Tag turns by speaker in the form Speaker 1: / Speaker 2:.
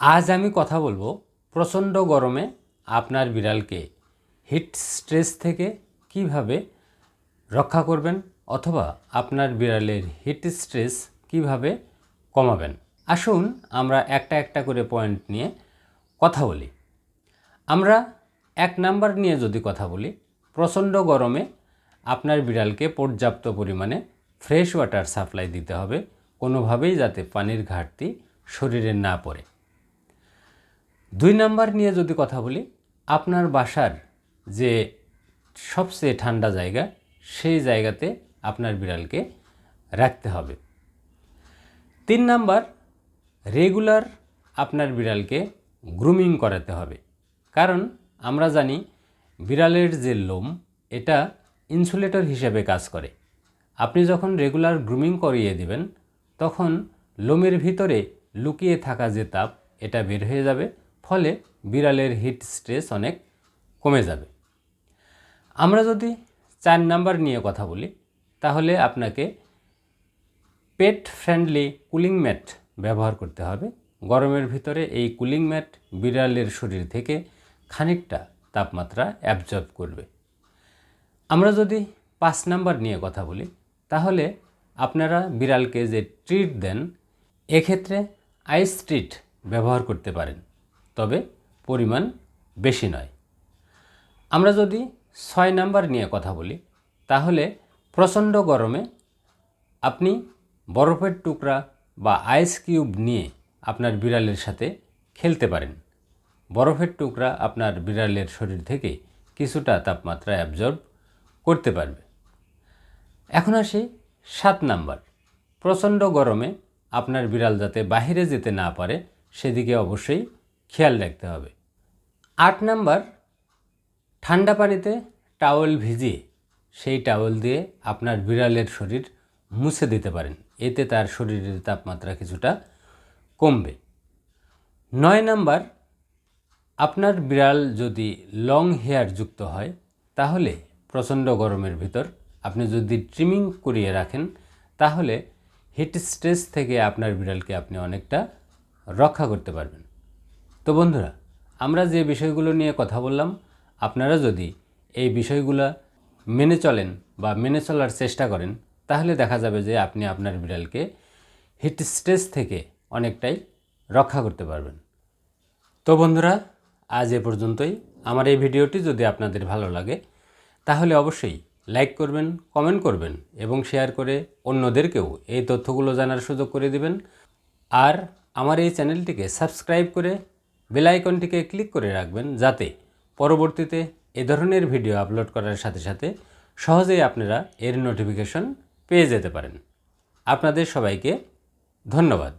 Speaker 1: আজ আমি কথা বলবো প্রচণ্ড গরমে আপনার বিড়ালকে হিট স্ট্রেস থেকে কিভাবে রক্ষা করবেন অথবা আপনার বিড়ালের হিট স্ট্রেস কিভাবে কমাবেন। আসুন আমরা একটা একটা করে পয়েন্ট নিয়ে কথা বলি। আমরা 1 নাম্বার নিয়ে যদি কথা বলি, প্রচণ্ড গরমে আপনার বিড়ালকে পর্যাপ্ত পরিমাণে ফ্রেশ ওয়াটার সাপ্লাই দিতে হবে, কোনোভাবেই যাতে পানির ঘাটতি শরীরে না পড়ে। 2 নাম্বার নিয়ে যদি কথা বলি, আপনার বাসার যে সবচেয়ে ঠান্ডা জায়গা সেই জায়গাতে আপনার বিড়ালকে রাখতে হবে। 3 নাম্বার, রেগুলার আপনার বিড়ালকে গ্রুমিং করাতে হবে, কারণ আমরা জানি বিড়ালের যে লোম এটা ইনসুলেটর হিসেবে কাজ করে। আপনি যখন রেগুলার গ্রুমিং করিয়ে দিবেন তখন লোমের ভিতরে লুকিয়ে থাকা যে তাপ এটা বের হয়ে যাবে, ফলে বিড়ালের হিট স্ট্রেস অনেক কমে যাবে। আমরা যদি 4 নাম্বার নিয়ে কথা বলি, তাহলে আপনাকে পেট ফ্রেন্ডলি কুলিং ম্যাট ব্যবহার করতে হবে। গরমের ভিতরে এই কুলিং ম্যাট বিড়ালের শরীর থেকে খানিকটা তাপমাত্রা অ্যাবজর্ব করবে। আমরা যদি 5 নাম্বার নিয়ে কথা বলি, তাহলে আপনারা বিড়ালকে যে ট্রিট দেন এক্ষেত্রে আইস ট্রিট ব্যবহার করতে পারেন, তবে পরিমাণ বেশি নয়। আমরা যদি 6 নাম্বার নিয়ে কথা বলি, তাহলে প্রচণ্ড গরমে আপনি বরফের টুকরা বা আইস কিউব নিয়ে আপনার বিড়ালের সাথে খেলতে পারেন। বরফের টুকরা আপনার বিড়ালের শরীর থেকে কিছুটা তাপমাত্রা অ্যাবজর্ব করতে পারবে। এখন আসি 7 নাম্বার, প্রচণ্ড গরমে আপনার বিড়াল যাতে বাইরে যেতে না পারে সেদিকে অবশ্যই খেয়াল রাখতে হবে। 8 নাম্বার, ঠান্ডা পানিতে টাওয়েল ভিজিয়ে সেই টাওয়েল দিয়ে আপনার বিড়ালের শরীর মুছে দিতে পারেন, এতে তার শরীরের তাপমাত্রা কিছুটা কমবে। 9 নাম্বার, আপনার বিড়াল যদি লং হেয়ার যুক্ত হয় তাহলে প্রচণ্ড গরমের ভিতর আপনি যদি ট্রিমিং করিয়ে রাখেন তাহলে হিট স্ট্রেস থেকে আপনার বিড়ালকে আপনি অনেকটা রক্ষা করতে পারবেন। তো বন্ধুরা, আমরা যে বিষয়গুলো নিয়ে কথা বললাম, আপনারা যদি এই বিষয়গুলো মেনে চলেন বা মেনে চলার চেষ্টা করেন তাহলে দেখা যাবে যে আপনি আপনার বিড়ালকে হিট স্ট্রেস থেকে অনেকটাই রক্ষা করতে পারবেন। তো বন্ধুরা, আজ এ পর্যন্তই। আমার এই ভিডিওটি যদি আপনাদের ভালো লাগে তাহলে অবশ্যই লাইক করবেন, কমেন্ট করবেন এবং শেয়ার করে অন্যদেরকেও এই তথ্যগুলো জানার সুযোগ করে দিবেন। আর আমার এই চ্যানেলটিকে সাবস্ক্রাইব করে বেল আইকনটিকে ক্লিক করে রাখবেন, যাতে পরবর্তীতে এ ধরনের ভিডিও আপলোড করার সাথে সাথে সহজেই আপনারা এর নোটিফিকেশন পেয়ে যেতে পারেন। আপনাদের সবাইকে ধন্যবাদ।